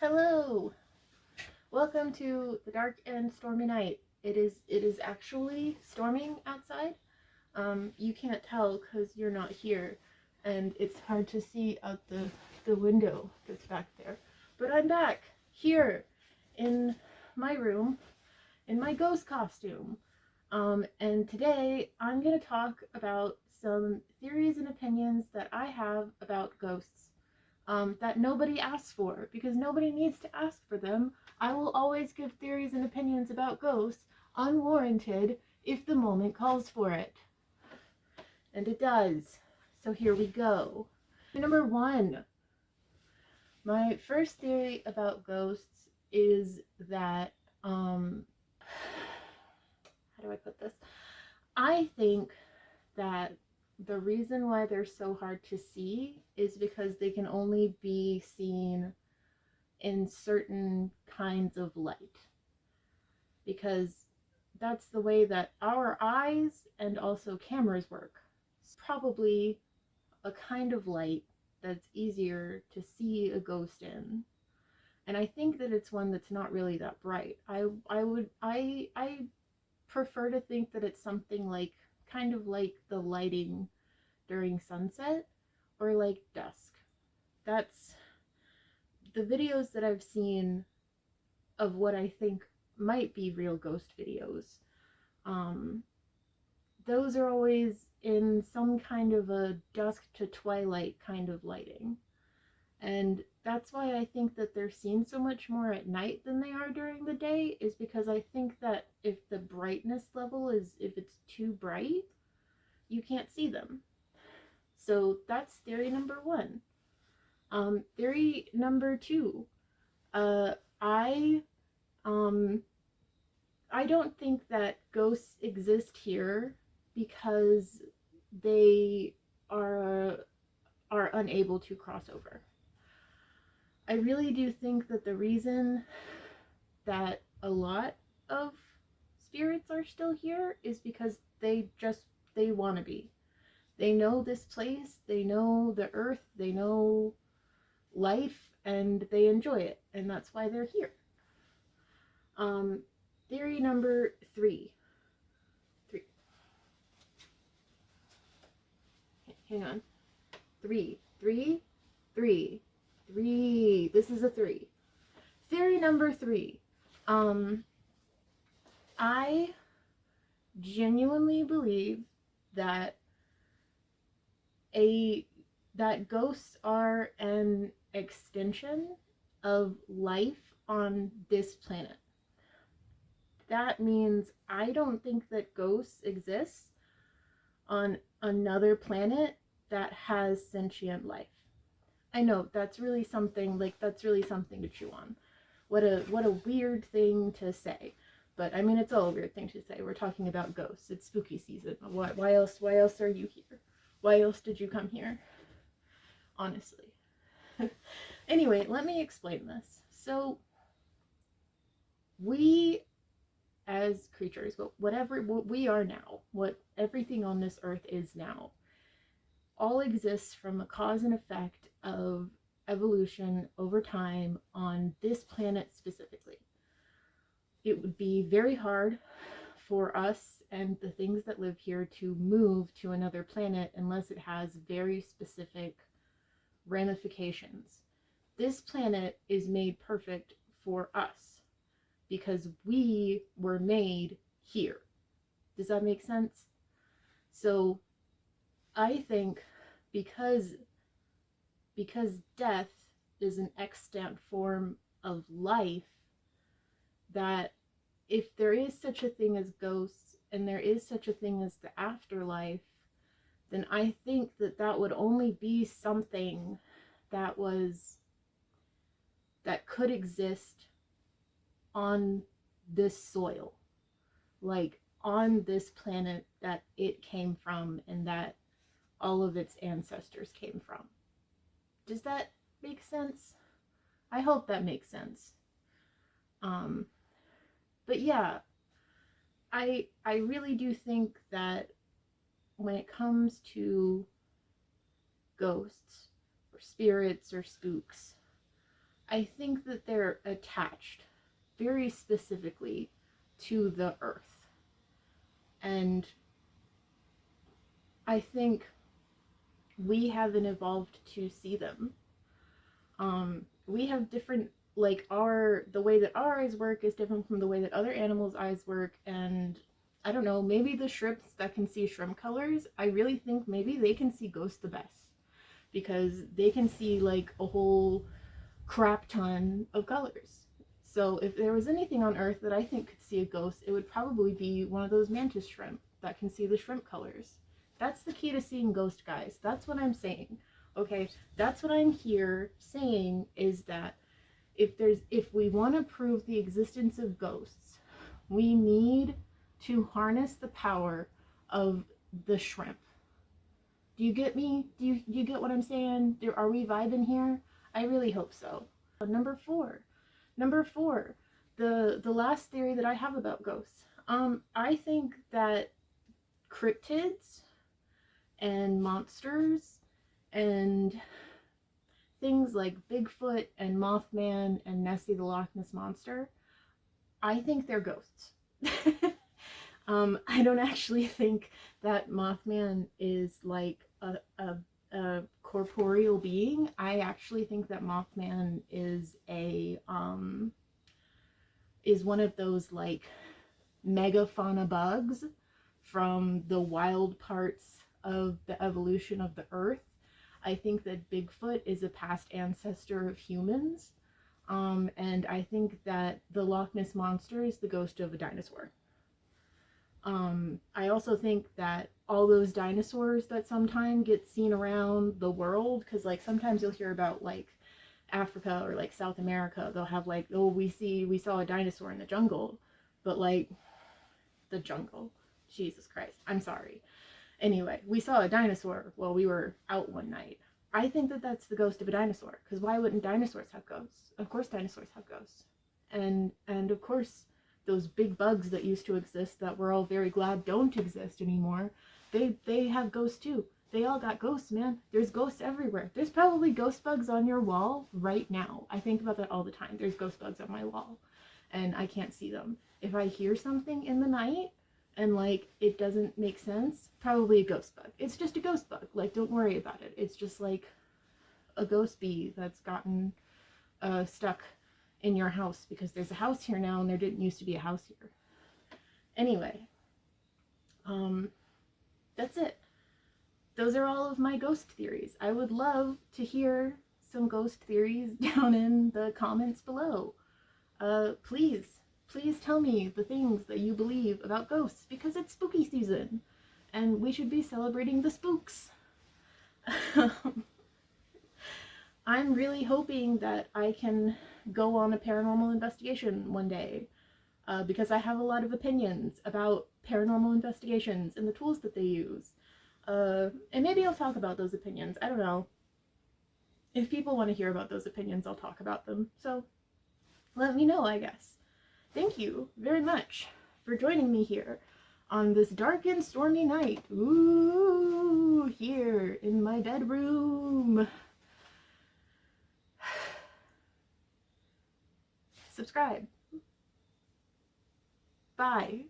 Hello! Welcome to the dark and stormy night. It is actually storming outside. You can't tell because you're not here, and it's hard to see out the window that's back there. But I'm back here in my room in my ghost costume. And today I'm gonna talk about some theories and opinions that I have about ghosts. That nobody asks for, because nobody needs to ask for them. I will always give theories and opinions about ghosts, unwarranted, if the moment calls for it. And it does. So here we go. Number one. My first theory about ghosts is that, how do I put this? I think that the reason why they're so hard to see is because they can only be seen in certain kinds of light, because that's the way that our eyes and also cameras work. It's probably a kind of light that's easier to see a ghost in, and I think that it's one that's not really that bright. I prefer to think that it's something like kind of like the lighting during sunset or like dusk. That's the videos that I've seen of what I think might be real ghost videos. Those are always in some kind of a dusk to twilight kind of lighting. And that's why I think that they're seen so much more at night than they are during the day, is because I think that if the brightness level if it's too bright, you can't see them. So that's theory number one. Theory number two. I don't think that ghosts exist here because they are unable to cross over. I really do think that the reason that a lot of spirits are still here is because they want to be. They know this place, they know the earth, they know life, and they enjoy it, and that's why they're here. Theory number three. Hang on. Three. This is a three. Theory number three. I genuinely believe that ghosts are an extension of life on this planet. That means I don't think that ghosts exist on another planet that has sentient life. I know that's really something to chew on. What a weird thing to say. But I mean, it's all a weird thing to say. We're talking about ghosts. It's spooky season. Why else are you here? Why else did you come here? Honestly. Anyway, let me explain this. So we as creatures, what we are now, what everything on this earth is now, all exists from a cause and effect of evolution over time on this planet specifically. It would be very hard for us and the things that live here to move to another planet unless it has very specific ramifications. This planet is made perfect for us because we were made here. Does that make sense? So I think because death is an extant form of life, that if there is such a thing as ghosts and there is such a thing as the afterlife, then I think that would only be something that could exist on this soil, like on this planet that it came from and that all of its ancestors came from. Does that make sense? I hope that makes sense. But yeah, I really do think that when it comes to ghosts or spirits or spooks, I think that they're attached very specifically to the earth. And I think we haven't evolved to see them. We have different, like, the way that our eyes work is different from the way that other animals' eyes work, and I don't know, maybe the shrimps that can see shrimp colors, I really think maybe they can see ghosts the best, because they can see like a whole crap ton of colors. So if there was anything on Earth that I think could see a ghost, it would probably be one of those mantis shrimp that can see the shrimp colors. That's the key to seeing ghosts, guys. That's what I'm saying. Okay, that's what I'm here saying, is that if we want to prove the existence of ghosts, we need to harness the power of the shrimp. Do you get me? Do you get what I'm saying? Are we vibing here? I really hope so. Number four, the last theory that I have about ghosts. I think that cryptids and monsters and things like Bigfoot and Mothman and Nessie the Loch Ness Monster, I think they're ghosts. I don't actually think that Mothman is like a corporeal being. I actually think that Mothman is is one of those like megafauna bugs from the wild parts of the evolution of the earth. I think that Bigfoot is a past ancestor of humans. And I think that the Loch Ness Monster is the ghost of a dinosaur. I also think that all those dinosaurs that sometimes get seen around the world, because like sometimes you'll hear about like Africa or like South America, they'll have like, oh, we saw a dinosaur in the jungle, but like the jungle, Jesus Christ, I'm sorry. Anyway, we saw a dinosaur while we were out one night. I think that that's the ghost of a dinosaur, because why wouldn't dinosaurs have ghosts? Of course dinosaurs have ghosts. And of course those big bugs that used to exist that we're all very glad don't exist anymore, they have ghosts too. They all got ghosts, man. There's ghosts everywhere. There's probably ghost bugs on your wall right now. I think about that all the time. There's ghost bugs on my wall and I can't see them. If I hear something in the night and like it doesn't make sense, probably a ghost bug. It's just a ghost bug. Like, don't worry about it. It's just like a ghost bee that's gotten stuck in your house because there's a house here now and there didn't used to be a house here. Anyway, that's it. Those are all of my ghost theories. I would love to hear some ghost theories down in the comments below. Please tell me the things that you believe about ghosts, because it's spooky season and we should be celebrating the spooks. I'm really hoping that I can go on a paranormal investigation one day, because I have a lot of opinions about paranormal investigations and the tools that they use. And maybe I'll talk about those opinions. I don't know. If people want to hear about those opinions, I'll talk about them. So let me know, I guess. Thank you very much for joining me here on this dark and stormy night. Ooh, here in my bedroom. Subscribe. Bye.